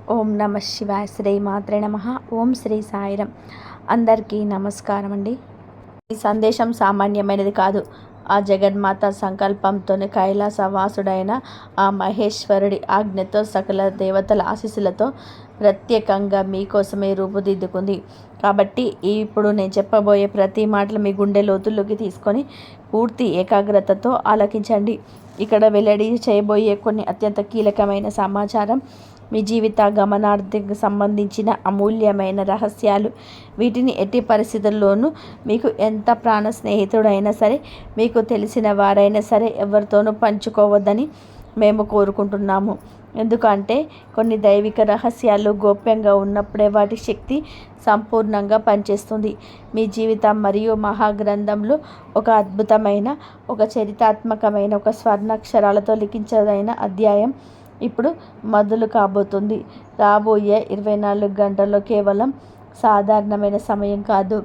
ఓం నమ శివాయ. శ్రీ మాత్రే నమ. ఓం శ్రీ సాయిరం. అందరికీ నమస్కారం అండి. ఈ సందేశం సామాన్యమైనది కాదు. ఆ జగన్మాత సంకల్పంతోనే కైలాసవాసుడైన ఆ మహేశ్వరుడి ఆజ్ఞతో సకల దేవతల ఆశీస్సులతో ప్రత్యేకంగా మీకోసమే రూపుదిద్దుకుంది. కాబట్టి ఇప్పుడు నేను చెప్పబోయే ప్రతి మాటలు మీ గుండె లోతుల్లోకి తీసుకొని పూర్తి ఏకాగ్రతతో ఆలకించండి. ఇక్కడ వెల్లడి చేయబోయే కొన్ని అత్యంత కీలకమైన సమాచారం మీ జీవిత గమనార్థకు సంబంధించిన అమూల్యమైన రహస్యాలు. వీటిని ఎట్టి పరిస్థితుల్లోనూ మీకు ఎంత ప్రాణ స్నేహితుడైనా సరే, మీకు తెలిసిన వారైనా సరే ఎవరితోనూ పంచుకోవద్దని మేము కోరుకుంటున్నాము. ఎందుకంటే కొన్ని దైవిక రహస్యాలు గోప్యంగా ఉన్నప్పుడే వాటి శక్తి సంపూర్ణంగా పనిచేస్తుంది. మీ జీవితం మరియు మహాగ్రంథంలో ఒక అద్భుతమైన, ఒక చరిత్రాత్మకమైన, ఒక స్వర్ణాక్షరాలతో లిఖించదైన అధ్యాయం ఇప్పుడు మొదలు కాబోతుంది. రాబోయే 24 గంటల్లో కేవలం సాధారణమైన సమయం కాదు.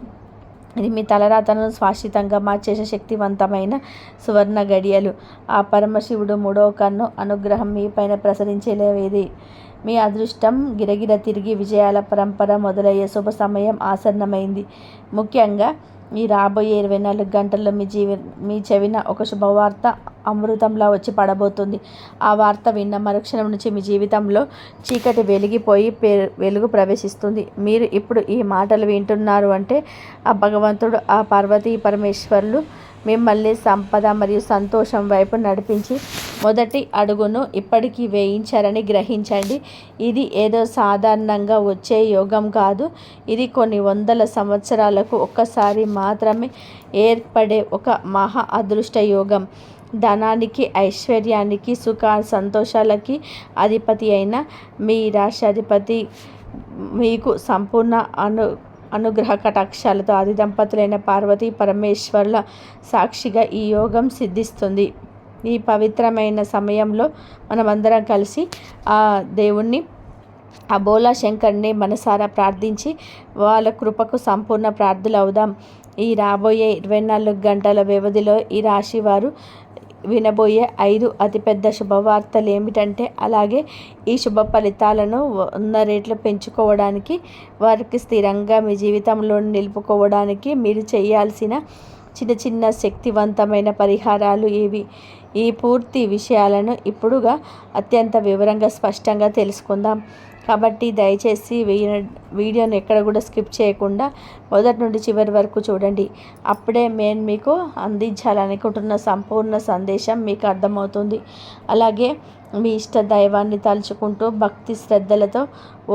ఇది మీ తలరాతను శాశ్వతంగా మార్చేసే శక్తివంతమైన సువర్ణ గడియలు. ఆ పరమశివుడు మూడవ కన్ను అనుగ్రహం మీపైన ప్రసరించేది. మీ అదృష్టం గిరగిర తిరిగి విజయాల పరంపర మొదలయ్యే శుభ సమయం ఆసన్నమైంది. ముఖ్యంగా ఈ రాబోయే 24 గంటల్లో మీ చెవిన ఒక శుభవార్త అమృతంలా వచ్చి పడబోతుంది. ఆ వార్త విన్న మరుక్షణం నుంచి మీ జీవితంలో చీకటి వెలిగిపోయి వెలుగు ప్రవేశిస్తుంది. మీరు ఇప్పుడు ఈ మాటలు వింటున్నారు అంటే ఆ భగవంతుడు, ఆ పార్వతీ పరమేశ్వరులు మిమ్మల్ని సంపద మరియు సంతోషం వైపు నడిపించి మొదటి అడుగును ఇప్పటికీ వేయించారని గ్రహించండి. ఇది ఏదో సాధారణంగా వచ్చే యోగం కాదు. ఇది కొన్ని వందల సంవత్సరాలకు ఒక్కసారి మాత్రమే ఏర్పడే ఒక మహా అదృష్ట యోగం. ధనానికి, ఐశ్వర్యానికి, సుఖ సంతోషాలకి అధిపతి అయిన మీ రాష్ట్రాధిపతి మీకు సంపూర్ణ అనుగ్రహ కటాక్షాలతో ఆది దంపతులైన పార్వతీ పరమేశ్వర్ల సాక్షిగా ఈ యోగం సిద్ధిస్తుంది. ఈ పవిత్రమైన సమయంలో మనమందరం కలిసి ఆ దేవుణ్ణి, ఆ బోలా శంకర్ని మనసారా ప్రార్థించి వాళ్ళ కృపకు సంపూర్ణ ప్రార్థులు అవుదాం. ఈ రాబోయే 24 గంటల వ్యవధిలో ఈ రాశి వారు వినబోయే 5 అతిపెద్ద శుభవార్తలు ఏమిటంటే, అలాగే ఈ శుభ ఫలితాలను 100 రెట్లు పెంచుకోవడానికి, వారికి స్థిరంగా మీ జీవితంలో నిలుపుకోవడానికి మీరు చేయాల్సిన చిన్న చిన్న శక్తివంతమైన పరిహారాలు ఇవి. ఈ పూర్తి విషయాలను ఇప్పుడుగా అత్యంత వివరంగా స్పష్టంగా తెలుసుకుందాం. కాబట్టి దయచేసి వీడియోని ఎక్కడ కూడా స్కిప్ చేయకుండా మొదటి నుండి చివరి వరకు చూడండి. అప్పుడే నేను మీకు అందించాలనుకుంటున్న సంపూర్ణ సందేశం మీకు అర్థమవుతుంది. అలాగే మీ ఇష్ట దైవాన్ని తలుచుకుంటూ భక్తి శ్రద్ధలతో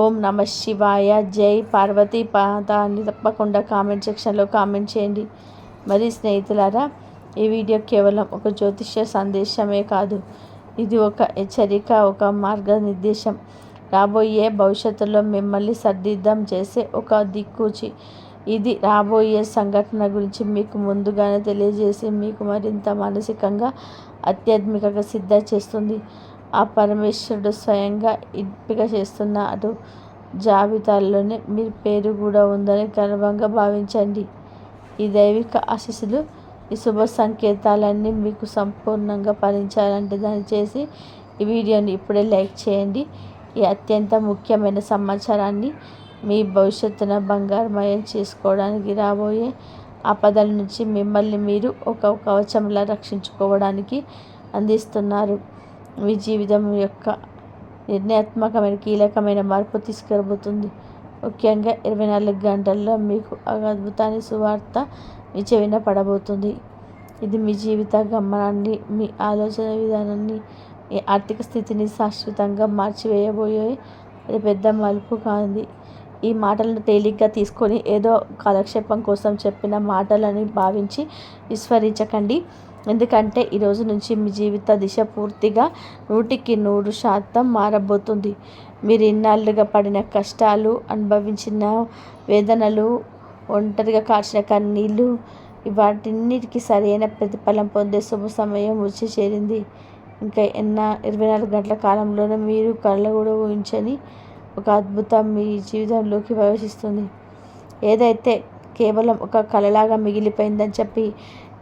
ఓం నమ శివాయ, జై పార్వతీ పాత అని తప్పకుండా కామెంట్ సెక్షన్లో కామెంట్ చేయండి. మరి స్నేహితులారా, ఈ వీడియో కేవలం ఒక జ్యోతిష్య సందేశమే కాదు. ఇది ఒక హెచ్చరిక, ఒక మార్గనిర్దేశం. రాబోయే భవిష్యత్తులో మిమ్మల్ని సర్దిద్దం చేసే ఒక దిక్కుచి. ఇది రాబోయే సంఘటన గురించి మీకు ముందుగానే తెలియజేసి మీకు మరింత మానసికంగా, ఆధ్యాత్మికంగా సిద్ధ చేస్తుంది. ఆ పరమేశ్వరుడు స్వయంగా ఎంపిక చేస్తున్న అటు జాబితాల్లోనే మీ పేరు కూడా ఉందని గర్వంగా భావించండి. ఈ దైవిక ఆశీస్సులు, ఈ శుభ సంకేతాలన్నీ మీకు సంపూర్ణంగా ఫలించాలంటే దయచేసి ఈ వీడియోని ఇప్పుడే లైక్ చేయండి. ఈ అత్యంత ముఖ్యమైన సమాచారాన్ని మీ భవిష్యత్తున బంగారమయం చేసుకోవడానికి, రాబోయే ఆపదల నుంచి మిమ్మల్ని మీరు ఒక కవచంలా రక్షించుకోవడానికి అందిస్తున్నారు. మీ జీవితం యొక్క నిర్ణయాత్మకమైన, కీలకమైన మార్పు తీసుకురాబోతుంది. ముఖ్యంగా 24 గంటల్లో మీకు అద్భుతాన్ని సువార్త మీ చెవిన పడబోతుంది. ఇది మీ జీవిత గమనాన్ని, మీ ఆలోచన విధానాన్ని, మీ ఆర్థిక స్థితిని శాశ్వతంగా మార్చివేయబోయే అది పెద్ద మలుపు కాంది. ఈ మాటలను తేలిగ్గా తీసుకొని ఏదో కాలక్షేపం కోసం చెప్పిన మాటలని భావించి విస్మరించకండి. ఎందుకంటే ఈరోజు నుంచి మీ జీవిత దిశ పూర్తిగా 100% మారబోతుంది. మీరు ఇన్నాళ్ళుగా పడిన కష్టాలు, అనుభవించిన వేదనలు, ఒంటరిగా కార్చిన కన్నీళ్ళు, వాటిన్నిటికీ సరైన ప్రతిఫలం పొందే శుభ సమయం వచ్చి చేరింది. ఇంకా 24 గంటల కాలంలోనే మీరు కళ్ళ కూడా ఊహించని ఒక అద్భుతం మీ జీవితంలోకి ప్రవేశిస్తుంది. ఏదైతే కేవలం ఒక కలలాగా మిగిలిపోయిందని చెప్పి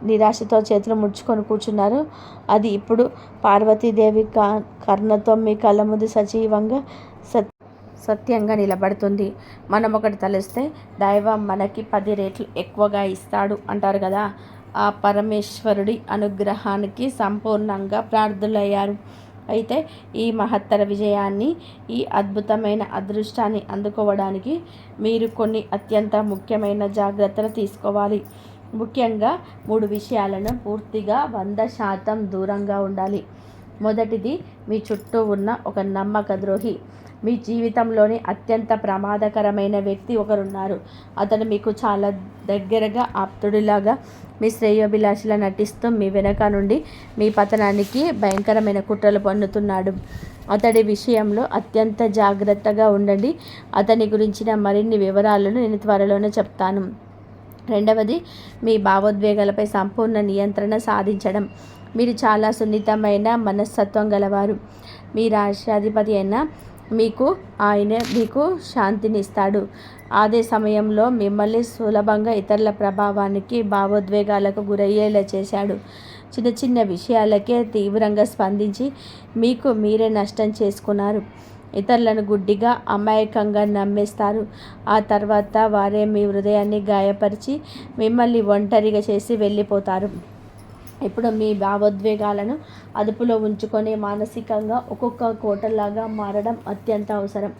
నిరాశతో చేతులు ముడుచుకొని కూర్చున్నారో, అది ఇప్పుడు పార్వతీదేవి కర్ణతో మీ కళ్ళ ముందు సజీవంగా సత్యంగా నిలబడుతుంది. మనం ఒకటి తలిస్తే దైవం మనకి 10 రెట్లు ఎక్కువగా ఇస్తాడు అంటారు కదా. ఆ పరమేశ్వరుడి అనుగ్రహానికి సంపూర్ణంగా ప్రార్థులయ్యారు. అయితే ఈ మహత్తర విజయాన్ని, ఈ అద్భుతమైన అదృష్టాన్ని అందుకోవడానికి మీరు కొన్ని అత్యంత ముఖ్యమైన జాగ్రత్తలు తీసుకోవాలి. ముఖ్యంగా 3 విషయాలను పూర్తిగా 100% దూరంగా ఉండాలి. మొదటిది, మీ చుట్టూ ఉన్న ఒక నమ్మక ద్రోహి. మీ జీవితంలోని అత్యంత ప్రమాదకరమైన వ్యక్తి ఒకరున్నారు. అతను మీకు చాలా దగ్గరగా ఆప్తుడిలాగా, మీ శ్రేయోభిలాషిలా నటిస్తూ మీ వెనక నుండి మీ పతనానికి భయంకరమైన కుట్రలు పన్నుతున్నాడు. అతడి విషయంలో అత్యంత జాగ్రత్తగా ఉండండి. అతని గురించిన మరిన్ని వివరాలను నేను త్వరలోనే చెప్తాను. రెండవది, మీ భావోద్వేగాలపై సంపూర్ణ నియంత్రణ సాధించడం. మీరు చాలా సున్నితమైన మనస్తత్వం గలవారు. మీ రాష్ట్రాధిపతి అయిన ఆయన మీకు శాంతినిస్తాడు. అదే సమయంలో మిమ్మల్ని సులభంగా ఇతరుల ప్రభావానికి, భావోద్వేగాలకు గురయ్యేలా చేశాడు. చిన్న చిన్న విషయాలకే తీవ్రంగా స్పందించి మీకు మీరే నష్టం చేసుకున్నారు. ఇతరులను గుడ్డిగా, అమాయకంగా నమ్మేస్తారు. ఆ తర్వాత వారే మీ హృదయాన్ని గాయపరిచి మిమ్మల్ని ఒంటరిగా చేసి వెళ్ళిపోతారు. ఇప్పుడు మీ భావోద్వేగాలను అదుపులో ఉంచుకొని మానసికంగా ఒక్కొక్క కోటలాగా మారడం అత్యంత అవసరం.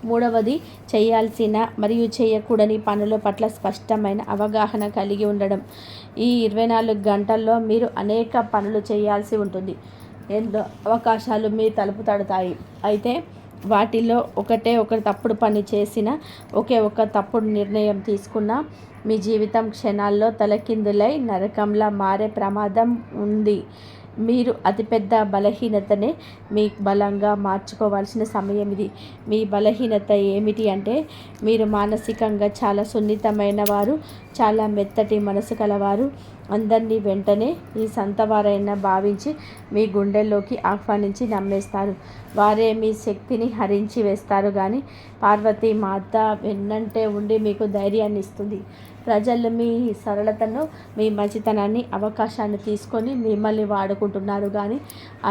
మూడవది, చేయాల్సిన మరియు చేయకూడని పనుల పట్ల స్పష్టమైన అవగాహన కలిగి ఉండడం. ఈ 24 గంటల్లో మీరు అనేక పనులు చేయాల్సి ఉంటుంది. ఎన్నో అవకాశాలు మీ తలుపు తడతాయి. అయితే వాటిలో ఒక తప్పుడు పని చేసిన, ఒక తప్పుడు నిర్ణయం తీసుకున్నా మీ జీవితం క్షణాల్లో తలకిందులై నరకంలా మారే ప్రమాదం ఉంది. మీరు అతిపెద్ద బలహీనతనే మీ బలంగా మార్చుకోవాల్సిన సమయం ఇది. మీ బలహీనత ఏమిటి అంటే, మీరు మానసికంగా చాలా సున్నితమైన వారు, చాలా మెత్తటి మనసు కలవారు. అందరినీ వెంటనే ఈ సంతవారైనా భావించి మీ గుండెల్లోకి ఆహ్వానించి నమ్మేస్తారు. వారే మీ శక్తిని హరించి వేస్తారు. కానీ పార్వతీ మాత వెన్నంటే ఉండి మీకు ధైర్యాన్ని ఇస్తుంది. ప్రజలు మీ సరళతను, మీ మంచితనాన్ని, అవకాశాన్ని తీసుకొని మిమ్మల్ని వాడుకుంటున్నారు. కానీ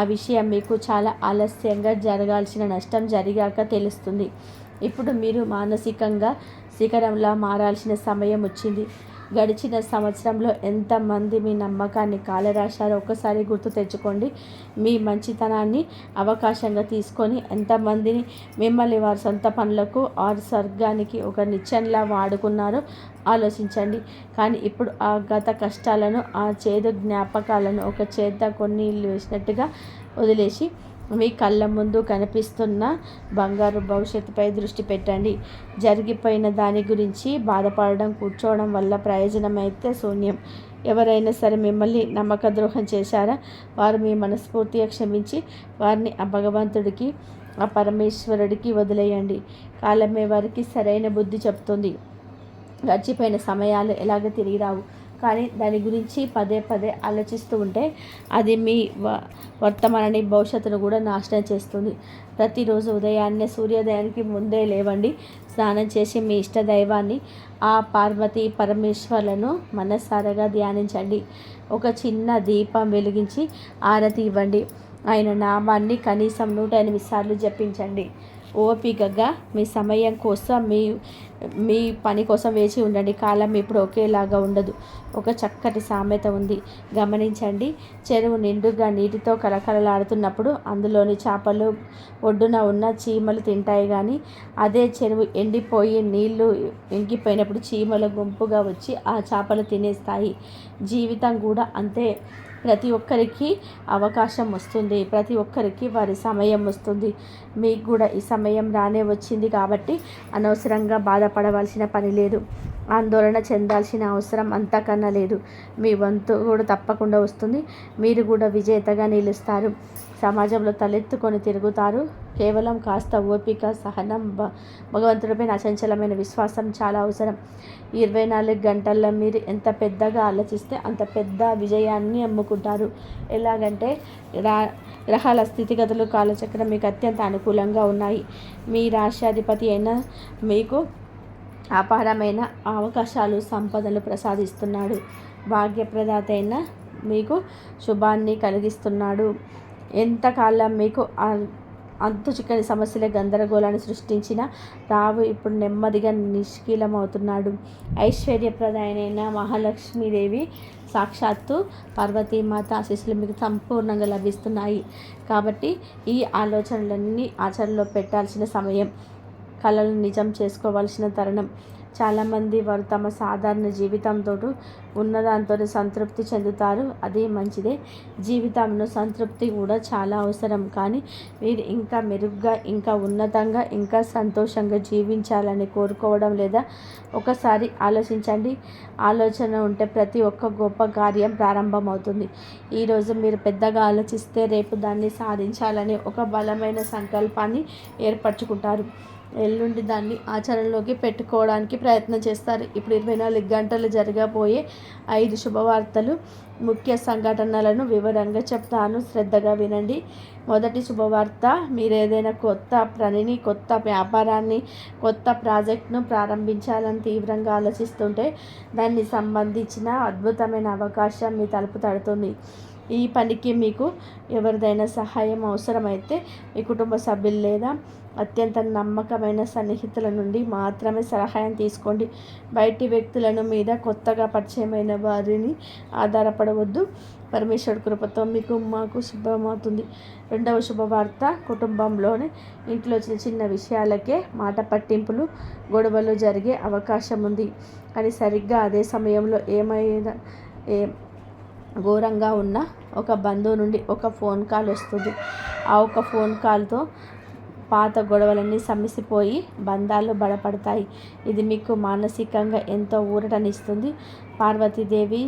ఆ విషయం మీకు చాలా ఆలస్యంగా జరగాల్సిన నష్టం జరిగాక తెలుస్తుంది. ఇప్పుడు మీరు మానసికంగా శిఖరంలా మారాల్సిన సమయం వచ్చింది. గడిచిన సంవత్సరంలో ఎంతమంది మీ నమ్మకాన్ని కాలరాశారో ఒక్కసారి గుర్తు తెచ్చుకోండి. మీ మంచితనాన్ని అవకాశంగా తీసుకొని ఎంతమందిని మిమ్మల్ని వారి సొంత పనులకు స్వర్గానికి ఒక నిచ్చెనలా వాడుకున్నారో ఆలోచించండి. కానీ ఇప్పుడు ఆ గత కష్టాలను, ఆ చేదు జ్ఞాపకాలను ఒక చేత కొన్ని వేసినట్టుగా వదిలేసి మీ కళ్ళ ముందు కనిపిస్తున్న బంగారు భవిష్యత్తుపై దృష్టి పెట్టండి. జరిగిపోయిన దాని గురించి బాధపడడం, కూర్చోవడం వల్ల ప్రయోజనం అయితే శూన్యం. ఎవరైనా సరే మిమ్మల్ని నమ్మక ద్రోహం చేశారా? వారు మీ మనస్ఫూర్తిగా క్షమించి వారిని ఆ భగవంతుడికి, ఆ పరమేశ్వరుడికి వదిలేయండి. కాలమే వారికి సరైన బుద్ధి చెప్తుంది. గడిచిపోయిన సమయాలు ఎలాగ తిరిగి రావు. కానీ దాని గురించి పదే పదే ఆలోచిస్తూ ఉంటే అది మీ వర్తమానాన్ని, భవిష్యత్తును కూడా నాశనం చేస్తుంది. ప్రతిరోజు ఉదయాన్నే సూర్యోదయానికి ముందే లేవండి. స్నానం చేసి మీ ఇష్ట దైవాన్ని, ఆ పార్వతీ పరమేశ్వర్లను మనసారాగా ధ్యానించండి. ఒక చిన్న దీపం వెలిగించి ఆరతి ఇవ్వండి. ఆయన నామాన్ని కనీసం 108 సార్లు జపించండి. ఓపికగా మీ సమయం కోసం, మీ పని కోసం వేచి ఉండండి. కాలం ఇప్పుడు ఒకేలాగా ఉండదు. ఒక చక్కటి సామెత ఉంది, గమనించండి. చెరువు నిండుగా నీటితో కలకలలాడుతున్నప్పుడు అందులోని చేపలు ఒడ్డున ఉన్న చీమలు తింటాయి. కానీ అదే చెరువు ఎండిపోయి నీళ్లు ఇంకిపోయినప్పుడు చీమల గుంపుగా వచ్చి ఆ చేపలు తినేస్తాయి. జీవితం కూడా అంతే. ప్రతి ఒక్కరికి అవకాశం వస్తుంది. ప్రతి ఒక్కరికి వారి సమయం వస్తుంది. మీకు కూడా ఈ సమయం రానే వచ్చింది. కాబట్టి అనవసరంగా బాధపడవలసిన పని లేదు. ఆందోళన చెందాల్సిన అవసరం అంతకన్నా లేదు. మీ వంతు కూడా తప్పకుండా వస్తుంది. మీరు కూడా విజేతగా నిలుస్తారు. సమాజంలో తలెత్తుకొని తిరుగుతారు. కేవలం కాస్త ఓపిక, సహనం, భగవంతుడిపైన అచంచలమైన విశ్వాసం చాలా అవసరం. 24 గంటల్లో మీరు ఎంత పెద్దగా ఆలోచిస్తే అంత పెద్ద విజయాన్ని అమ్ముకుంటారు. ఎలాగంటే గ్రహాల స్థితిగతులు, కాలచక్రం మీకు అత్యంత అనుకూలంగా ఉన్నాయి. మీ రాష్ట్రాధిపతి అయిన మీకు అపారమైన అవకాశాలు, సంపదలు ప్రసాదిస్తున్నాడు. భాగ్యప్రదాత అయిన మీకు శుభాన్ని కలిగిస్తున్నాడు. ఎంతకాలం మీకు అంతు చిక్కని సమస్యలే గందరగోళాన్ని సృష్టించిన రావు ఇప్పుడు నెమ్మదిగా నిష్కీలమవుతున్నాడు. ఐశ్వర్యప్రదాయనైన మహాలక్ష్మీదేవి సాక్షాత్తు పార్వతీమాత ఆశీస్సులు మీకు సంపూర్ణంగా లభిస్తున్నాయి. కాబట్టి ఈ ఆలోచనలన్నీ ఆచరణలో పెట్టాల్సిన సమయం, కలలను నిజం చేసుకోవాల్సిన తరుణం. చాలామంది వారు తమ సాధారణ జీవితంతో ఉన్నదాంతో సంతృప్తి చెందుతారు. అది మంచిదే. జీవితంలో సంతృప్తి కూడా చాలా అవసరం. కానీ మీరు ఇంకా మెరుగ్గా, ఇంకా ఉన్నతంగా, ఇంకా సంతోషంగా జీవించాలని కోరుకోవడం లేదా? ఒకసారి ఆలోచించండి. ఆలోచన ఉంటే ప్రతి ఒక్క గొప్ప కార్యం ప్రారంభమవుతుంది. ఈరోజు మీరు పెద్దగా ఆలోచిస్తే రేపు దాన్ని సాధించాలని ఒక బలమైన సంకల్పాన్ని ఏర్పరచుకుంటారు. ఎల్లుండి దాన్ని ఆచరణలోకి పెట్టుకోవడానికి ప్రయత్నం చేస్తారు. ఇప్పుడు 24 గంటలు జరగబోయే 5 శుభవార్తలు, ముఖ్య సంఘటనలను వివరంగా చెప్తాను. శ్రద్ధగా వినండి. మొదటి శుభవార్త, మీరు ఏదైనా కొత్త పనిని, కొత్త వ్యాపారాన్ని, కొత్త ప్రాజెక్ట్ను ప్రారంభించాలని తీవ్రంగా ఆలోచిస్తుంటే దానికి సంబంధించిన అద్భుతమైన అవకాశం మీ తలుపు తడుతుంది. ఈ పనికి మీకు ఎవరిదైనా సహాయం అవసరమైతే మీ కుటుంబ సభ్యులు లేదా అత్యంత నమ్మకమైన సన్నిహితుల నుండి మాత్రమే సహాయం తీసుకోండి. బయటి వ్యక్తులను మీద కొత్తగా పరిచయమైన వారిని ఆధారపడవద్దు. పరమేశ్వరుడి కృపతో మాకు శుభమవుతుంది. రెండవ శుభవార్త, కుటుంబంలోని ఇంట్లో చిన్న చిన్న విషయాలకే మాట పట్టింపులు, గొడవలు జరిగే అవకాశం ఉంది. కానీ సరిగ్గా అదే సమయంలో ఏమైనా ఘోరంగా ఉన్న ఒక బంధువు నుండి ఒక ఫోన్ కాల్ వస్తుంది. ఆ ఒక ఫోన్ కాల్తో పాత గొడవలన్నీ సమసిపోయి బంధాలు బలపడతాయి. ఇది మీకు మానసికంగా ఎంతో ఊరటనిస్తుంది. పార్వతీదేవి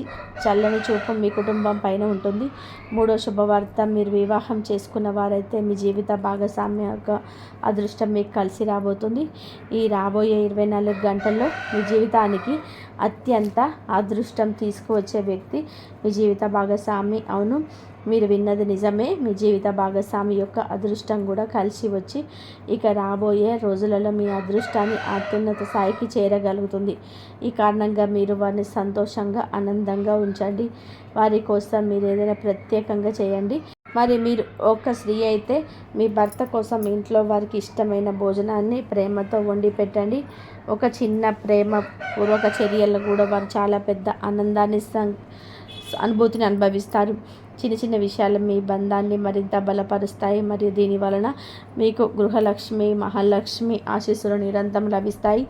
చల్లని చూపు మీ కుటుంబం పైన ఉంటుంది. మూడో శుభవార్త, మీరు వివాహం చేసుకున్న వారైతే మీ జీవిత భాగస్వామ్య అదృష్టం మీకు కలిసి రాబోతుంది. ఈ రాబోయే 24 గంటల్లో మీ జీవితానికి అత్యంత అదృష్టం తీసుకువచ్చే వ్యక్తి మీ జీవిత భాగస్వామి. అవును, మీరు విన్నది నిజమే. మీ జీవిత భాగస్వామి యొక్క అదృష్టం కూడా కలిసి వచ్చి ఇక రాబోయే రోజులలో మీ అదృష్టాన్ని అత్యున్నత స్థాయికి చేరగలుగుతుంది. ఈ కారణంగా మీరు వారిని సంతోషంగా, ఆనందంగా ఉంచండి. వారి కోసం మీరు ఏదైనా ప్రత్యేకంగా చేయండి. మరి మీరు ఒక స్త్రీ అయితే మీ భర్త కోసం ఇంట్లో వారికి ఇష్టమైన భోజనాన్ని ప్రేమతో వండి పెట్టండి. ఒక చిన్న ప్రేమపూర్వక చర్యలు కూడా వారు చాలా పెద్ద ఆనందాన్ని, అనుభూతిని అనుభవిస్తారు. చిన్న చిన్న విషయాలు మీ బంధాన్ని మరింత బలపరుస్తాయి. మరియు దీని వలన మీకు గృహలక్ష్మి, మహాలక్ష్మి ఆశీస్సులు నిరంతరం లభిస్తాయి.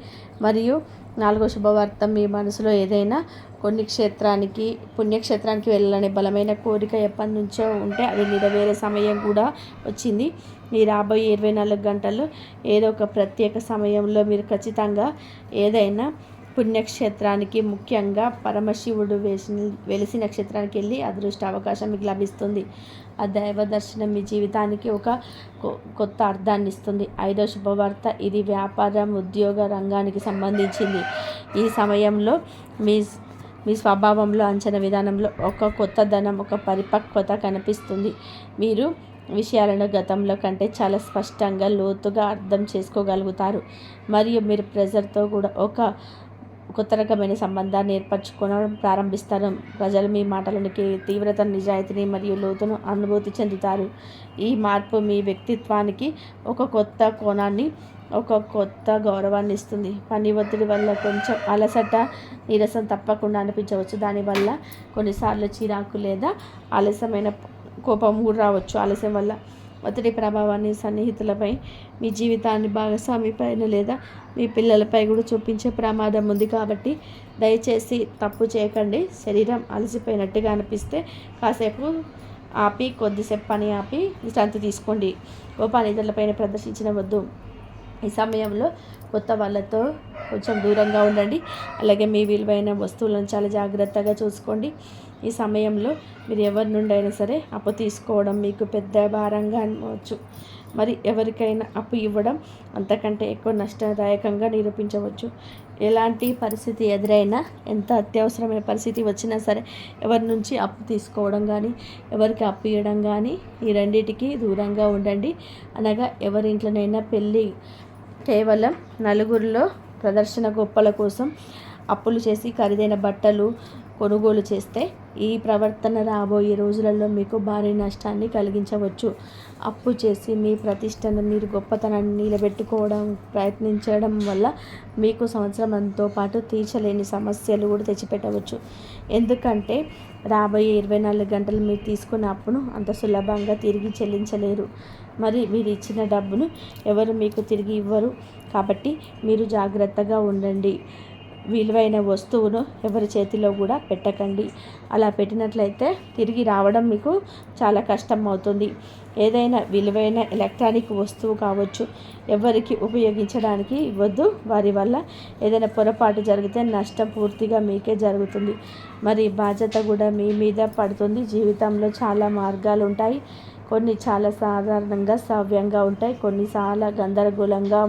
మరియు నాలుగో శుభవార్త, మీ మనసులో ఏదైనా పుణ్యక్షేత్రానికి వెళ్ళాలనే బలమైన కోరిక ఎప్పటి నుంచో ఉంటే అది నెరవేరే సమయం కూడా వచ్చింది. ఈ రాబోయే 24 గంటల్లో ఏదో ఒక ప్రత్యేక సమయంలో మీరు ఖచ్చితంగా ఏదైనా పుణ్యక్షేత్రానికి, ముఖ్యంగా పరమశివుడు వెలిసిన క్షేత్రానికి వెళ్ళి అదృష్ట అవకాశం మీకు లభిస్తుంది. ఆ దైవ దర్శనం మీ జీవితానికి ఒక కొత్త అర్థాన్ని ఇస్తుంది. ఐదో శుభవార్త, ఇది వ్యాపారం, ఉద్యోగ రంగానికి సంబంధించింది. ఈ సమయంలో మీ స్వభావంలో, అంచనా విధానంలో ఒక కొత్త ధనం, ఒక పరిపక్వత కనిపిస్తుంది. మీరు విషయాలను గతంలో కంటే చాలా స్పష్టంగా, లోతుగా అర్థం చేసుకోగలుగుతారు. మరియు మీరు ప్రెజర్తో కూడా ఒక కొత్త రకమైన సంబంధాన్ని ఏర్పరచుకోవడం ప్రారంభిస్తారు. ప్రజలు మీ మాటలకి తీవ్రత, నిజాయితీని మరియు లోతును అనుభూతి చెందుతారు. ఈ మార్పు మీ వ్యక్తిత్వానికి ఒక కొత్త కోణాన్ని, ఒక కొత్త గౌరవాన్ని ఇస్తుంది. పని ఒత్తిడి వల్ల కొంచెం అలసట, నీరసం తప్పకుండా అనిపించవచ్చు. దానివల్ల కొన్నిసార్లు చిరాకు లేదా ఆలస్యమైన కోపం కూడా రావచ్చు. ఆలస్యం వల్ల ఒత్తిడి ప్రభావాన్ని సన్నిహితులపై, మీ జీవితాన్ని భాగస్వామి పైన లేదా మీ పిల్లలపై కూడా చూపించే ప్రమాదం ఉంది. కాబట్టి దయచేసి తప్పు చేయకండి. శరీరం అలసిపోయినట్టుగా అనిపిస్తే కాసేపు ఆపి, కొద్దిసేపు పని ఆపి విశ్రాంతి తీసుకోండి. కోపాన్ని ఇతరులపైన ప్రదర్శించవద్దు. ఈ సమయంలో కొత్త వాళ్ళతో కొంచెం దూరంగా ఉండండి. అలాగే మీ విలువైన వస్తువులను చాలా జాగ్రత్తగా చూసుకోండి. ఈ సమయంలో మీరు ఎవరి నుండి అయినా సరే అప్పు తీసుకోవడం మీకు పెద్ద భారంగా అనిపించవచ్చు. మరి ఎవరికైనా అప్పు ఇవ్వడం అంతకంటే ఎక్కువ నష్టదాయకంగా నిరూపించవచ్చు. ఎలాంటి పరిస్థితి ఎదురైనా, ఎంత అత్యవసరమైన పరిస్థితి వచ్చినా సరే ఎవరి నుంచి అప్పు తీసుకోవడం కానీ, ఎవరికి అప్పు ఇవ్వడం కానీ, ఈ రెండింటికి దూరంగా ఉండండి. అనగా ఎవరింట్లోనైనా పెళ్ళి కేవలం నలుగురిలో ప్రదర్శన గొప్పల కోసం అప్పులు చేసి ఖరీదైన బట్టలు, కొనుగోలు చేస్తే ఈ ప్రవర్తన రాబోయే రోజులలో మీకు భారీ నష్టాన్ని కలిగించవచ్చు. అప్పు చేసి మీ ప్రతిష్టను, మీరు గొప్పతనాన్ని నిలబెట్టుకోవడం ప్రయత్నించడం వల్ల మీకు సంవత్సరంతో పాటు తీర్చలేని సమస్యలు కూడా తెచ్చిపెట్టవచ్చు. ఎందుకంటే రాబోయే 24 గంటలు మీరు తీసుకున్న అప్పును అంత సులభంగా తిరిగి చెల్లించలేరు. మరి మీరు ఇచ్చిన డబ్బును ఎవరు మీకు తిరిగి ఇవ్వరు. కాబట్టి మీరు జాగ్రత్తగా ఉండండి. విలువైన వస్తువును ఎవరి చేతిలో కూడా పెట్టకండి. అలా పెట్టినట్లయితే తిరిగి రావడం మీకు చాలా కష్టం అవుతుంది. ఏదైనా విలువైన ఎలక్ట్రానిక్ వస్తువు కావచ్చు, ఎవరికి ఉపయోగించడానికి ఇవ్వద్దు. వారి వల్ల ఏదైనా పొరపాటు జరిగితే నష్టం పూర్తిగా మీకే జరుగుతుంది. మరి బాధ్యత కూడా మీ మీద పడుతుంది. జీవితంలో చాలా మార్గాలు ఉంటాయి. కొన్ని చాలా సాధారణంగా సవ్యంగా ఉంటాయి, కొన్ని చాలా గందరగోళంగా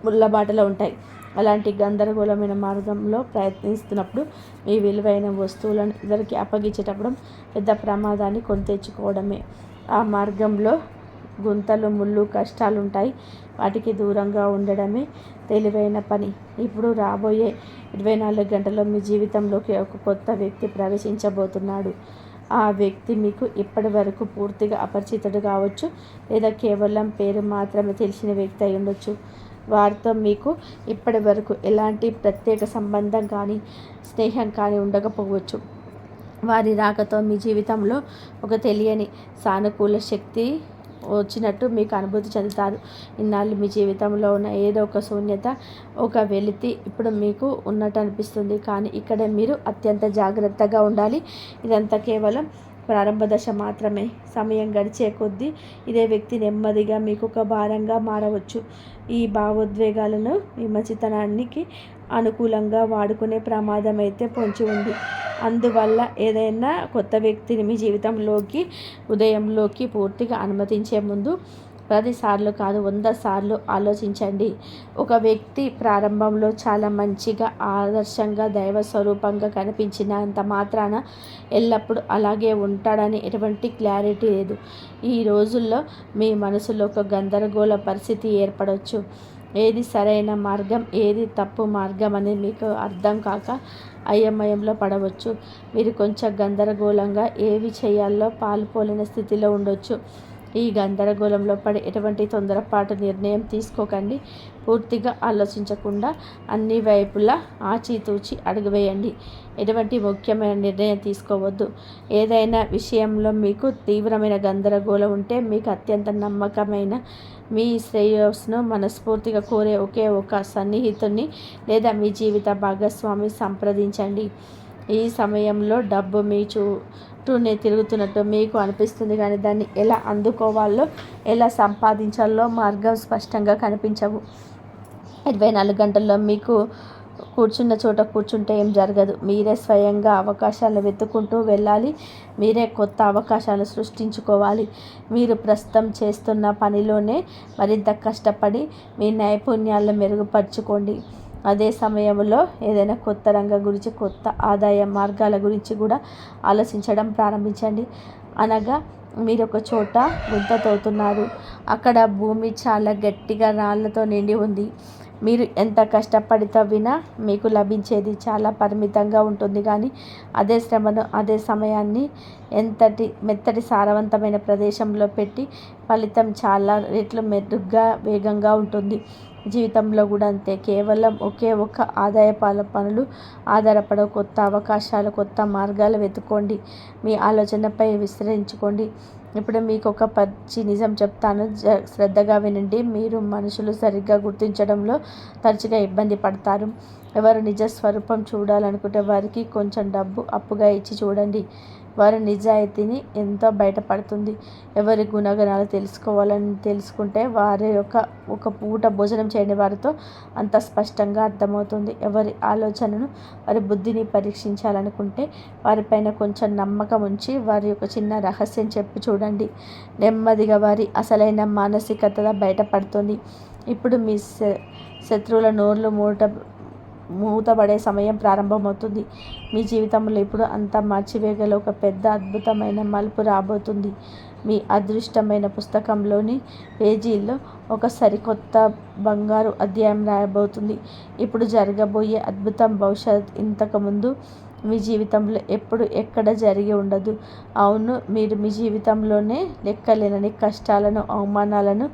ముళ్ళబాటలో ఉంటాయి. అలాంటి గందరగోళమైన మార్గంలో ప్రయత్నిస్తున్నప్పుడు మీ విలువైన వస్తువులను ఇద్దరికి అప్పగించేటప్పుడు పెద్ద ప్రమాదాన్ని కొని తెచ్చుకోవడమే. ఆ మార్గంలో గుంతలు, ముళ్ళు, కష్టాలు ఉంటాయి. వాటికి దూరంగా ఉండడమే తెలివైన పని. ఇప్పుడు రాబోయే 24 గంటల్లో మీ జీవితంలోకి ఒక కొత్త వ్యక్తి ప్రవేశించబోతున్నాడు. ఆ వ్యక్తి మీకు ఇప్పటి వరకు పూర్తిగా అపరిచితుడు కావచ్చు, లేదా కేవలం పేరు మాత్రమే తెలిసిన వ్యక్తి అయి ఉండొచ్చు. వారితో మీకు ఇప్పటి వరకు ఎలాంటి ప్రత్యేక సంబంధం కానీ, స్నేహం కానీ ఉండకపోవచ్చు. వారి రాకతో మీ జీవితంలో ఒక తెలియని సానుకూల శక్తి వచ్చినట్టు మీకు అనుభూతి చెందుతారు. ఇన్నాళ్ళు మీ జీవితంలో ఉన్న ఏదో ఒక శూన్యత, ఒక వెలితి ఇప్పుడు మీకు ఉన్నట్టు అనిపిస్తుంది. కానీ ఇక్కడ మీరు అత్యంత జాగ్రత్తగా ఉండాలి. ఇదంతా కేవలం ప్రారంభ దశ మాత్రమే. సమయం గడిచే కొద్దీ ఇదే వ్యక్తి నెమ్మదిగా మీకు ఒక భారంగా మారవచ్చు. ఈ భావోద్వేగాలను మీ మంచితనానికి అనుకూలంగా వాడుకునే ప్రమాదం అయితే పొంచి ఉంది. అందువల్ల ఏదైనా కొత్త వ్యక్తిని మీ జీవితంలోకి, ఉదయంలోకి పూర్తిగా అనుమతించే ముందు 10 సార్లు కాదు 100 సార్లు ఆలోచించండి. ఒక వ్యక్తి ప్రారంభంలో చాలా మంచిగా, ఆదర్శంగా, దైవ స్వరూపంగా కనిపించినంత మాత్రాన ఎల్లప్పుడూ అలాగే ఉంటాడని ఎటువంటి క్లారిటీ లేదు. ఈ రోజుల్లో మీ మనసులో ఒక గందరగోళ పరిస్థితి ఏర్పడవచ్చు. ఏది సరైన మార్గం, ఏది తప్పు మార్గం అనేది మీకు అర్థం కాక అయోమయంలో పడవచ్చు. మీరు కొంచెం గందరగోళంగా ఏవి చేయాలో పాలుపోలేని స్థితిలో ఉండొచ్చు. ఈ గందరగోళంలో పడి ఎటువంటి తొందరపాటు నిర్ణయం తీసుకోకండి. పూర్తిగా ఆలోచించకుండా అన్ని వైపులా ఆచితూచి అడుగు వేయండి. ఎటువంటి ముఖ్యమైన నిర్ణయం తీసుకోవద్దు. ఏదైనా విషయంలో మీకు తీవ్రమైన గందరగోళం ఉంటే మీకు అత్యంత నమ్మకమైన, మీ శ్రేయస్సును మనస్ఫూర్తిగా కోరే ఒకే ఒక సన్నిహితుని లేదా మీ జీవిత భాగస్వామి సంప్రదించండి. ఈ సమయంలో డబ్బు మీ చుట్టూనే తిరుగుతున్నట్టు మీకు అనిపిస్తుంది, కానీ దాన్ని ఎలా అందుకోవాలో, ఎలా సంపాదించాలో మార్గం స్పష్టంగా కనిపించవు. 24 గంటల్లో మీకు కూర్చున్న చోట కూర్చుంటే ఏం జరగదు. మీరే స్వయంగా అవకాశాలను వెతుక్కుంటూ వెళ్ళాలి. మీరే కొత్త అవకాశాలు సృష్టించుకోవాలి. మీరు ప్రస్తుతం చేస్తున్న పనిలోనే మరింత కష్టపడి మీ నైపుణ్యాలను మెరుగుపరుచుకోండి. అదే సమయంలో ఏదైనా కొత్త రంగం గురించి, కొత్త ఆదాయ మార్గాల గురించి కూడా ఆలోచించడం ప్రారంభించండి. అనగా మీరు ఒక చోట గుంత తవ్వుతున్నారు. అక్కడ భూమి చాలా గట్టిగా రాళ్లతో నిండి ఉంది. మీరు ఎంత కష్టపడి తవ్వినా మీకు లభించేది చాలా పరిమితంగా ఉంటుంది. కానీ అదే శ్రమను, అదే సమయాన్ని మెత్తటి సారవంతమైన ప్రదేశంలో పెట్టి ఫలితం చాలా రెట్లు మెరుగ్గా, వేగంగా ఉంటుంది. జీవితంలో కూడా అంతే. కేవలం ఒకే ఒక ఆదాయ పనులు ఆధారపడే కొత్త అవకాశాలు, కొత్త మార్గాలు వెతుక్కోండి. మీ ఆలోచనపై విస్తరించుకోండి. ఇప్పుడు మీకు ఒక పచ్చి నిజం చెప్తాను, శ్రద్ధగా వినండి. మీరు మనుషులు సరిగ్గా గుర్తించడంలో తరచుగా ఇబ్బంది పడతారు. ఎవరు నిజ స్వరూపం చూడాలనుకుంటే వారికి కొంచెం డబ్బు అప్పుగా ఇచ్చి చూడండి. వారి నిజాయితీని ఎంతో బయటపడుతుంది. ఎవరి గుణగణాలు తెలుసుకుంటే వారి ఒక పూట భోజనం చేయని వారితో అంత స్పష్టంగా అర్థమవుతుంది. ఎవరి ఆలోచనను, వారి బుద్ధిని పరీక్షించాలనుకుంటే వారిపైన కొంచెం నమ్మకం ఉంచి వారి యొక్క చిన్న రహస్యం చెప్పి చూడండి. నెమ్మదిగా వారి అసలైన మానసికత బయటపడుతుంది. ఇప్పుడు మీ శత్రువుల నోర్లు మూతపడే సమయం ప్రారంభమవుతుంది. మీ జీవితంలో ఇప్పుడు అంతా మార్చివేయగల ఒక పెద్ద అద్భుతమైన మలుపు రాబోతుంది. మీ అదృష్టమైన పుస్తకంలోని పేజీల్లో ఒక సరికొత్త బంగారు అధ్యాయం రాయబోతుంది. ఇప్పుడు జరగబోయే అద్భుతం బహుశా ఇంతకుముందు మీ జీవితంలో ఎప్పుడు ఎక్కడ జరిగి ఉండదు. అవును, మీరు మీ జీవితంలోనే లెక్కలేనని కష్టాలను, అవమానాలను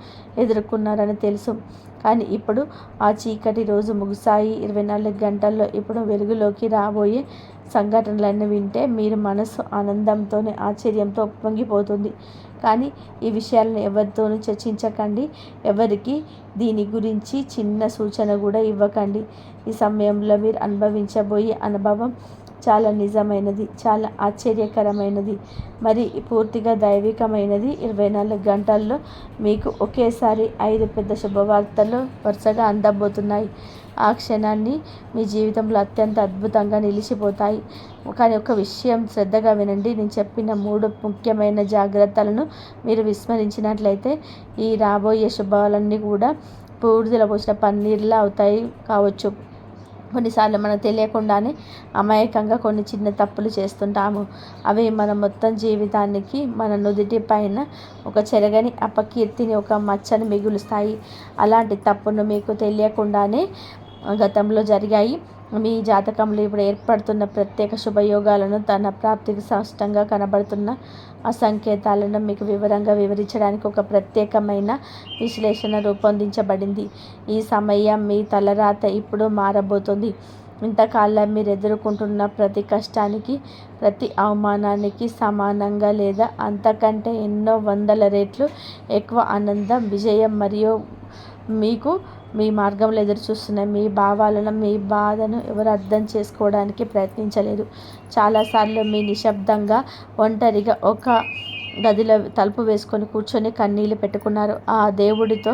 ఎదుర్కొన్నారని తెలుసు. కానీ ఇప్పుడు ఆ చీకటి రోజు ముగిసాయి. 24 గంటల్లో ఇప్పుడు వెలుగులోకి రాబోయే సంఘటనలన్నీ వింటే మీరు మనసు ఆనందంతోనే, ఆశ్చర్యంతో ఉప్పొంగిపోతుంది. కానీ ఈ విషయాలను ఎవరితోనూ చర్చించకండి. ఎవరికి దీని గురించి చిన్న సూచన కూడా ఇవ్వకండి. ఈ సమయంలో మీరు అనుభవించబోయే అనుభవం చాలా నిజమైనది, చాలా ఆశ్చర్యకరమైనది, మరి పూర్తిగా దైవికమైనది. 24 గంటల్లో మీకు ఒకేసారి 5 పెద్ద శుభవార్తలు వరుసగా అందబోతున్నాయి. ఆ క్షణాన్ని మీ జీవితంలో అత్యంత అద్భుతంగా నిలిచిపోతాయి. కానీ ఒక విషయం శ్రద్ధగా వినండి. నేను చెప్పిన 3 ముఖ్యమైన జాగ్రత్తలను మీరు విస్మరించినట్లయితే ఈ రాబోయే శుభాలన్నీ కూడా బూడిదలో పోసిన పన్నీర్లా అవుతాయి కావచ్చు. కొన్నిసార్లు మనకు తెలియకుండానే అమాయకంగా కొన్ని చిన్న తప్పులు చేస్తుంటాము. అవి మన మొత్తం జీవితానికి, మన నుదుటి పైన ఒక చెరగని అపకీర్తిని, ఒక మచ్చని మిగులుస్తాయి. అలాంటి తప్పును మీకు తెలియకుండానే గతంలో జరిగాయి. మీ జాతకంలో ఇప్పుడు ఏర్పడుతున్న ప్రత్యేక శుభయోగాలను, తన ప్రాప్తికి స్పష్టంగా కనబడుతున్న ఆ సంకేతాలను మీకు వివరంగా వివరించడానికి ఒక ప్రత్యేకమైన విశ్లేషణ రూపొందించబడింది. ఈ సమయం మీ తలరాత ఇప్పుడు మారబోతుంది. ఇంతకాలం మీరు ఎదుర్కొంటున్న ప్రతి కష్టానికి, ప్రతి అవమానానికి సమానంగా లేదా అంతకంటే ఎన్నో వందల రెట్లు ఎక్కువ ఆనందం, విజయం మరియు మీకు మీ మార్గంలో ఎదురుచూస్తున్న మీ భావాలను, మీ బాధను ఎవరు అర్థం చేసుకోవడానికి ప్రయత్నించలేదు. చాలాసార్లు మీ నిశ్శబ్దంగా, ఒంటరిగా ఒక గదిలో తలుపు వేసుకొని కూర్చొని కన్నీళ్ళు పెట్టుకున్నారు. ఆ దేవుడితో,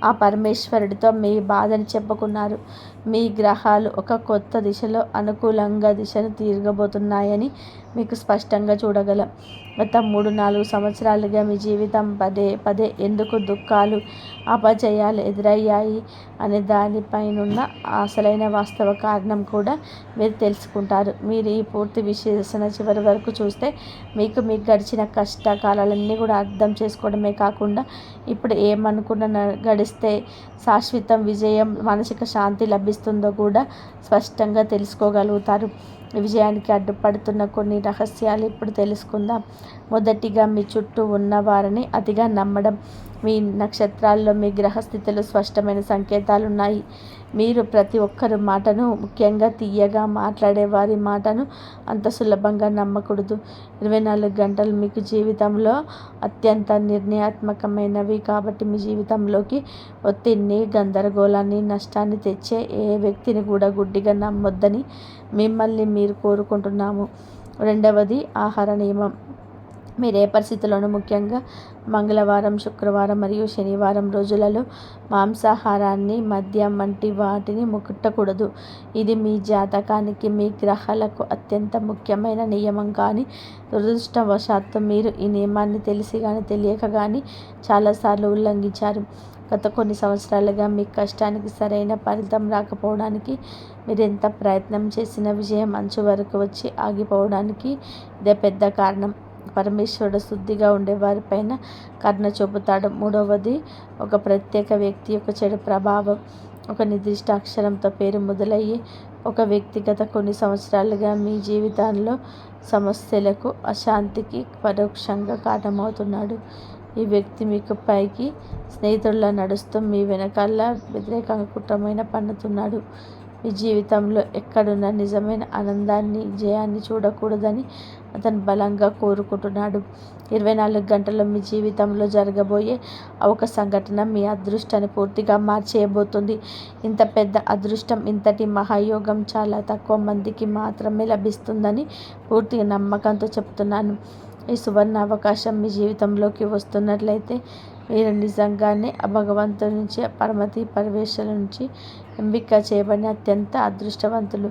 ఆ పరమేశ్వరుడితో మీ బాధను చెప్పుకున్నారు. మీ గ్రహాలు ఒక కొత్త దిశలో అనుకూలంగా దిశను తిరగబోతున్నాయని మీకు స్పష్టంగా చూడగలం. గత 3-4 సంవత్సరాలుగా మీ జీవితం పదే పదే ఎందుకు దుఃఖాలు, అపజయాలు ఎదురయ్యాయి అనే దానిపైనున్న అసలైన వాస్తవ కారణం కూడా మీరు తెలుసుకుంటారు. మీరు ఈ పూర్తి విశ్లేషణ చివరి వరకు చూస్తే మీకు గడిచిన కష్టకాలాలన్నీ కూడా అర్థం చేసుకోవడమే కాకుండా ఇప్పుడు ఏమనుకున్న గడిస్తే శాశ్వతం విజయం, మానసిక శాంతి లభిస్తుందో కూడా స్పష్టంగా తెలుసుకోగలుగుతారు. విజయానికి అడ్డుపడుతున్న కొన్ని రహస్యాలు ఇప్పుడు తెలుసుకుందాం. మొదటిగా, మీ చుట్టూ ఉన్న వారిని అతిగా నమ్మడం. మీ నక్షత్రాల్లో, మీ గ్రహస్థితిలో స్పష్టమైన సంకేతాలున్నాయి. మీరు ప్రతి ఒక్కరి మాటను, ముఖ్యంగా తీయగా మాట్లాడే వారి మాటను అంత సులభంగా నమ్మకూడదు. 24 గంటలు మీకు జీవితంలో అత్యంత నిర్ణయాత్మకమైనవి కాబట్టి మీ జీవితంలోకి ఒత్తిడిని, గందరగోళాన్ని, నష్టాన్ని తెచ్చే ఏ వ్యక్తిని కూడా గుడ్డిగా నమ్మొద్దని మిమ్మల్ని మీరు కోరుకుంటున్నాము. రెండవది, ఆహార నియమం. మీరు ఏ పరిస్థితుల్లోనూ, ముఖ్యంగా మంగళవారం, శుక్రవారం మరియు శనివారం రోజులలో మాంసాహారాన్ని, మద్యం వంటి వాటిని ముట్టకూడదు. ఇది మీ జాతకానికి, మీ గ్రహాలకు అత్యంత ముఖ్యమైన నియమం. కానీ దురదృష్టవశాత్తు మీరు ఈ నియమాన్ని తెలిసి కానీ తెలియక కానీ చాలాసార్లు ఉల్లంఘించారు. గత కొన్ని సంవత్సరాలుగా మీ కష్టానికి సరైన ఫలితం రాకపోవడానికి, మీరు ఎంత ప్రయత్నం చేసినా విజయం అంచు వరకు వచ్చి ఆగిపోవడానికి ఇదే పెద్ద కారణం. పరమేశ్వరుడు శుద్ధిగా ఉండేవారిపైన కరుణ చూపుతాడు. మూడవది, ఒక ప్రత్యేక వ్యక్తి యొక్క చెడు ప్రభావం. ఒక నిర్దిష్ట అక్షరంతో పేరు మొదలయ్యే ఒక వ్యక్తి గత కొన్ని సంవత్సరాలుగా మీ జీవితంలో సమస్యలకు, అశాంతికి పరోక్షంగా కారణమవుతున్నాడు. ఈ వ్యక్తి మీకు పైకి స్నేహితుడిలా నడుస్తూ మీ వెనకాల వ్యతిరేకంగా కుట్రమైన పన్నుతున్నాడు. మీ జీవితంలో ఎక్కడున్న నిజమైన ఆనందాన్ని, జయాన్ని చూడకూడదని అతను బలంగా కోరుకుంటున్నాడు. 24 గంటల్లో మీ జీవితంలో జరగబోయే ఒక సంఘటన మీ అదృష్టాన్ని పూర్తిగా మార్చేయబోతుంది. ఇంత పెద్ద అదృష్టం, ఇంతటి మహాయోగం చాలా తక్కువ మందికి మాత్రమే లభిస్తుందని పూర్తిగా నమ్మకంతో చెప్తున్నాను. ఈ సువర్ణ అవకాశం మీ జీవితంలోకి వస్తున్నట్లయితే మీరు నిజంగానే ఆ భగవంతుడి నుంచి, పరమతి పరమేశ్వరు నుంచి ఎంపిక చేయబడిన అత్యంత అదృష్టవంతులు.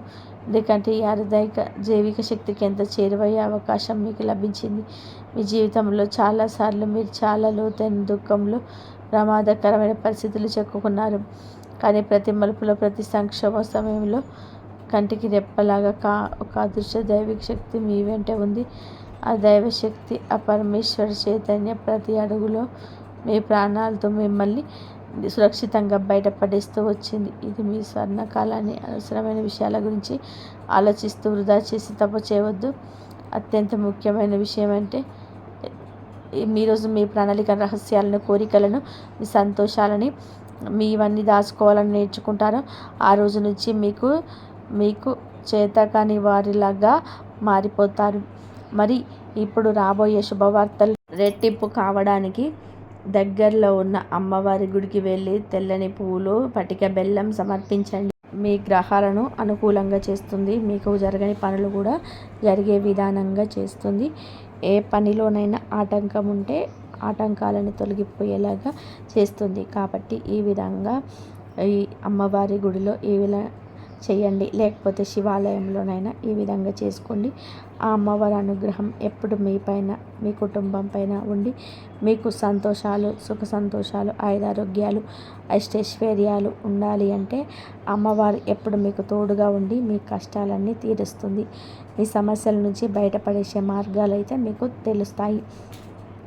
ఎందుకంటే ఈ అరుదైన జైవిక శక్తికి ఎంత చేరువయ్యే అవకాశం మీకు లభించింది. మీ జీవితంలో చాలాసార్లు మీరు చాలా లోతైన దుఃఖంలో, ప్రమాదకరమైన పరిస్థితులు చెక్కుకున్నారు. కానీ ప్రతి మలుపులో, ప్రతి సంక్షోభ సమయంలో కంటికి రెప్పలాగా ఒక అదృశ్య దైవిక శక్తి మీ వెంట ఉంది. ఆ దైవశక్తి, ఆ పరమేశ్వర చైతన్య ప్రతి అడుగులో మీ ప్రాణాలతో మిమ్మల్ని సురక్షితంగా బయటపడేస్తూ వచ్చింది. ఇది మీ స్వర్ణకాలాన్ని అవసరమైన విషయాల గురించి ఆలోచిస్తూ వృధా చేసి తప్పు చేయవద్దు. అత్యంత ముఖ్యమైన విషయం అంటే ఈరోజు మీ ప్రణాళిక రహస్యాలను, కోరికలను, మీ సంతోషాలని ఇవన్నీ దాచుకోవాలని నేర్చుకుంటారో ఆ రోజు నుంచి మీకు చేతకాని వారిలాగా మారిపోతారు. మరి ఇప్పుడు రాబోయే శుభవార్తలు రెట్టింపు కావడానికి దగ్గరలో ఉన్న అమ్మవారి గుడికి వెళ్ళి తెల్లని పువ్వులు, పటిక బెల్లం సమర్పించండి. మీ గ్రహాలను అనుకూలంగా చేస్తుంది. మీకు జరగని పనులు కూడా జరిగే విధానంగా చేస్తుంది. ఏ పనిలోనైనా ఆటంకం ఉంటే ఆటంకాలను తొలగిపోయేలాగా చేస్తుంది. కాబట్టి ఈ విధంగా ఈ అమ్మవారి గుడిలో చేయండి, లేకపోతే శివాలయంలోనైనా ఈ విధంగా చేసుకోండి. ఆ అమ్మవారి అనుగ్రహం ఎప్పుడు మీపైన, మీ కుటుంబం పైన ఉండి మీకు సంతోషాలు, సుఖ సంతోషాలు, ఆయురారోగ్యాలు, అష్టైశ్వర్యాలు ఉండాలి అంటే అమ్మవారు ఎప్పుడు మీకు తోడుగా ఉండి మీ కష్టాలన్నీ తీరుస్తుంది. మీ సమస్యల నుంచి బయటపడేసే మార్గాలు అయితే మీకు తెలుస్తాయి.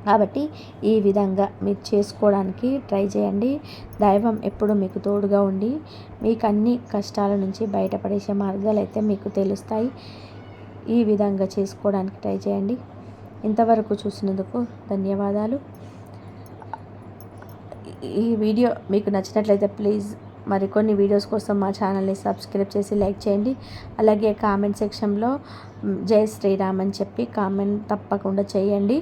కాబట్టి ఈ విధంగా మీరు చేసుకోవడానికి ట్రై చేయండి. దైవం ఎప్పుడు మీకు తోడుగా ఉండి మీకు అన్ని కష్టాల నుంచి బయటపడేసే మార్గాలు అయితే మీకు తెలుస్తాయి. ఈ విధంగా చేసుకోవడానికి ట్రై చేయండి. ఇంతవరకు చూసినందుకు ధన్యవాదాలు. ఈ వీడియో మీకు నచ్చినట్లయితే ప్లీజ్ మరికొన్ని వీడియోస్ కోసం మా ఛానల్ని సబ్స్క్రైబ్ చేసి లైక్ చేయండి. అలాగే కామెంట్ సెక్షన్లో జై శ్రీరామ్ అని చెప్పి కామెంట్ తప్పకుండా చేయండి.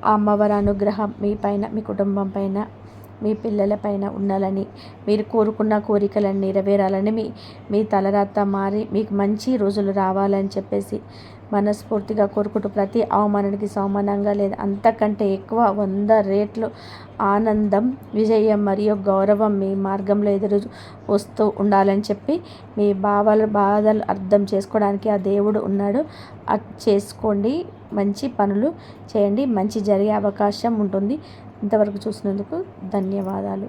ఆ అమ్మవారి అనుగ్రహం మీ పైన, మీ కుటుంబం పైన, మీ పిల్లల పైన ఉండాలని, మీరు కోరుకున్న కోరికలను నెరవేరాలని, మీ తలరాత మారి మీకు మంచి రోజులు రావాలని చెప్పేసి మనస్ఫూర్తిగా కోరుకుంటూ ప్రతి అవమానానికి సమానంగా లేదా అంతకంటే ఎక్కువ 100 రెట్లు ఆనందం, విజయం మరియు గౌరవం మీ మార్గంలో ఎదురు వస్తూ ఉండాలని చెప్పి మీ బాధలు అర్థం చేసుకోవడానికి ఆ దేవుడు ఉన్నాడు. అది చేసుకోండి, మంచి పనులు చేయండి, మంచి జరిగే అవకాశం ఉంటుంది. ఇంతవరకు చూసినందుకు ధన్యవాదాలు.